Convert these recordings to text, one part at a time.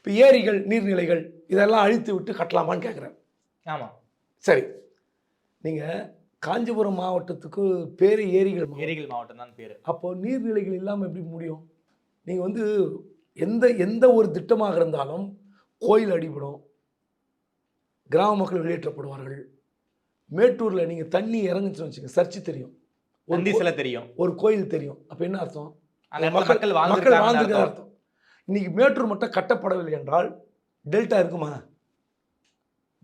இப்போ ஏரிகள் நீர்நிலைகள் இதெல்லாம் அழித்து விட்டு கட்டலாமான்னு கேட்குறேன். ஆமாம். சரி, நீங்கள் காஞ்சிபுரம் மாவட்டத்துக்கு பேர் ஏரிகள் மாவட்டம் தான் பேர். அப்போது நீர்நிலைகள் இல்லாமல் எப்படி முடியும்? நீங்கள் வந்து எந்த ஒரு திட்டமாக இருந்தாலும் கோயில் அடிபடும், கிராம மக்கள் வெளியேற்றப்படுவார்கள். மேட்டூரில் நீங்கள் தண்ணி இறங்குச்சுன்னு வச்சுங்க, சர்ச்சு தெரியும், ஒரு சில தெரியும், ஒரு கோயில் தெரியும். அப்போ என்ன அர்த்தம்? மக்கள் வாழ்ந்துருக்க அர்த்தம். இன்னைக்கு மேட்டூர் மட்டும் கட்டப்படவில்லை என்றால் டெல்டா இருக்குமா?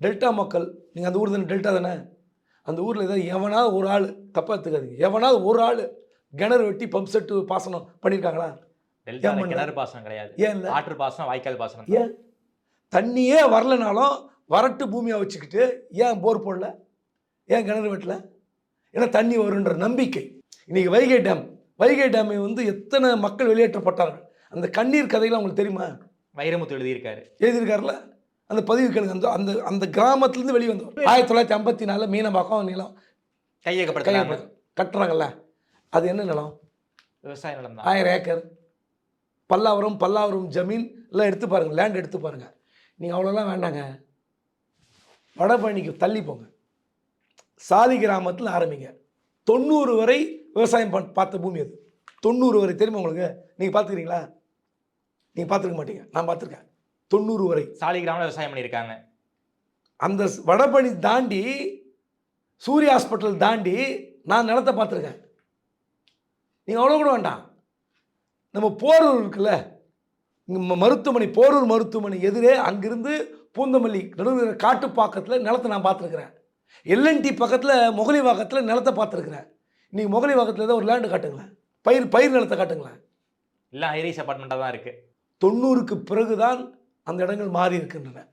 டெல்டா மக்கள், நீங்கள் அந்த ஊர் தானே, டெல்டா தானே, அந்த ஊரில் ஏதாவது எவனாவது ஒரு ஆள், தப்பாக எடுத்துக்காதீங்க, எவனாவது ஒரு ஆள் கிணறு வெட்டி பம்ப் செட்டு பாசனம் பண்ணியிருக்காங்களா? கிணறு பாசனம் கிடையாது. ஏன் இல்லை? ஆற்று பாசனம், வாய்க்கால் பாசனம். ஏன் தண்ணியே வரலனாலும் வறட்டு பூமியாக வச்சுக்கிட்டு ஏன் போர் போடல? ஏன் கிணறு வெட்டல? ஏன்னா தண்ணி வருன்ற நம்பிக்கை. இன்னைக்கு வைகை டேமை வந்து எத்தனை மக்கள் வெளியேற்றப்பட்டார்கள், அந்த கண்ணீர் கதைகள் உங்களுக்கு தெரியுமா? வைரமுத்து எழுதியிருக்காருல, அந்த பதிவு கேளுங்க. அந்த அந்த அந்த கிராமத்துலேருந்து வெளியே வந்தோம். 1954 மீனம்பாக்கம் நிலம் கையகப்படுத்த கட்டுறாங்கல்ல, அது என்ன நிலம்? விவசாய நிலம் தான். 1000 ஏக்கர். பல்லாவரம் ஜமீன் எல்லாம் எடுத்து பாருங்கள், லேண்ட் எடுத்து பாருங்கள். நீங்கள் அவ்வளோலாம் வேண்டாங்க, வடபழனிக்கு தள்ளி போங்க, சாதி கிராமத்தில் ஆரம்பிங்க. 90 வரை விவசாயம் பார்த்த பூமி அது. 90 வரை தெரியுமா உங்களுக்கு? நீங்கள் பார்த்துக்கிறீங்களா? நீங்கள் பார்த்துருக்க மாட்டீங்க, நான் பார்த்துருக்கேன். 90 வரை சாலி கிராமத்தில் விவசாயம் பண்ணியிருக்காங்க. அந்த வடபழனி தாண்டி, சூர்யா ஹாஸ்பிட்டல் தாண்டி நான் நிலத்தை பார்த்துருக்கேன். நீங்கள் அவ்வளோ கூட வேண்டாம். நம்ம போரூர் இருக்குல்ல, மருத்துவமனை, போரூர் மருத்துவமனை எதிரே அங்கிருந்து பூந்தமல்லி நடுவில் காட்டுப்பாக்கத்தில் நிலத்தை நான் பார்த்துருக்குறேன். எல்என்டி பக்கத்தில் மொகலிவாக்கத்தில் நிலத்தை பார்த்துருக்குறேன். நீங்கள் மொகலிவாக்கத்தில் ஏதோ ஒரு லேண்டு காட்டுங்களேன், பயிர் நிலத்தை காட்டுங்களேன். எல்லாம் ஹைரைஸ் அப்பார்ட்மெண்ட்டாக தான் இருக்குது. 90க்கு பிறகு தான் அந்த இடங்கள் மாறி இருக்கின்றன.